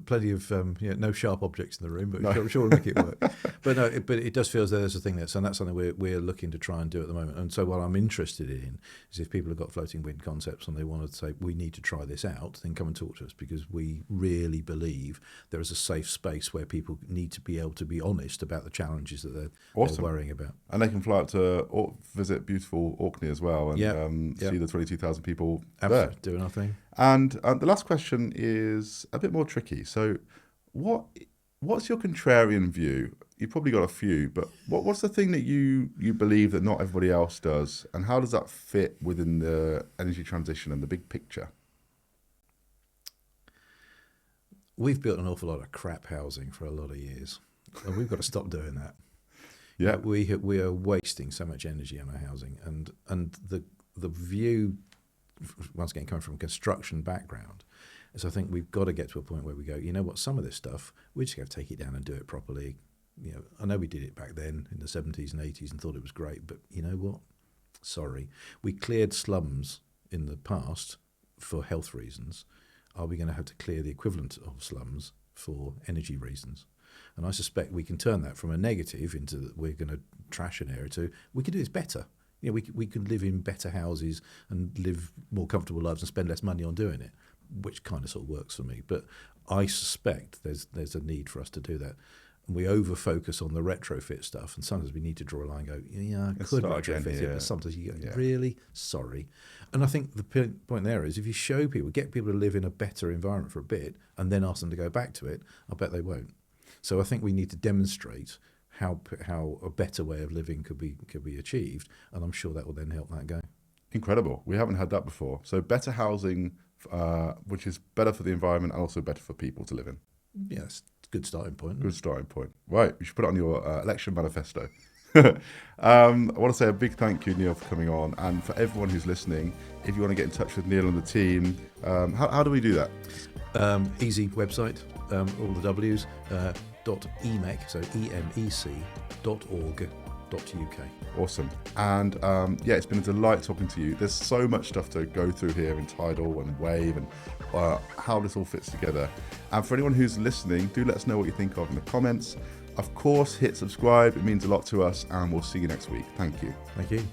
Plenty of no sharp objects in the room, but I'm sure we'll make it work. But it does feel as though there's a thing there, and that's something we're looking to try and do at the moment. And so what I'm interested in is if people have got floating wind concepts and they want to say we need to try this out, then come and talk to us, because we really believe there is a safe space where people need to be able to be honest about the challenges that they're worrying about. And they can fly up to visit beautiful Orkney as well and see the 22,000 people there doing our thing. And the last question is a bit more tricky. So what's your contrarian view? You've probably got a few, but what's the thing that you believe that not everybody else does? And how does that fit within the energy transition and the big picture? We've built an awful lot of crap housing for a lot of years, and we've got to stop doing that. Yeah, we are wasting so much energy on our housing, and the view, once again, coming from a construction background, is I think we've got to get to a point where we go, you know what, some of this stuff, we're just going to take it down and do it properly. I know we did it back then in the 70s and 80s and thought it was great, but you know what? sorry, we cleared slums in the past for health reasons. Are we going to have to clear the equivalent of slums for energy reasons? And I suspect we can turn that from a negative into that we're going to trash an area to we can do this better. You know, we can live in better houses and live more comfortable lives and spend less money on doing it, which kind of sort of works for me. But I suspect there's a need for us to do that. And we over-focus on the retrofit stuff, and sometimes we need to draw a line and go, yeah, I could retrofit it, but sometimes you go, really? Sorry. And I think the point there is if you show people, get people to live in a better environment for a bit and then ask them to go back to it, I bet they won't. So I think we need to demonstrate how a better way of living could be achieved, and I'm sure that will then help that go. Incredible. We haven't had that before. So better housing, which is better for the environment and also better for people to live in. Yes, good starting point. Good starting point. Right, you should put it on your election manifesto. I want to say a big thank you, Neil, for coming on, and for everyone who's listening. If you want to get in touch with Neil and the team, how do we do that? Easy website, all the W's, .emec, so emec.org.uk. Awesome. And it's been a delight talking to you. There's so much stuff to go through here in tidal and wave and how this all fits together. And for anyone who's listening, do let us know what you think of in the comments. Of course, hit subscribe. It means a lot to us, and we'll see you next week. Thank you. Thank you.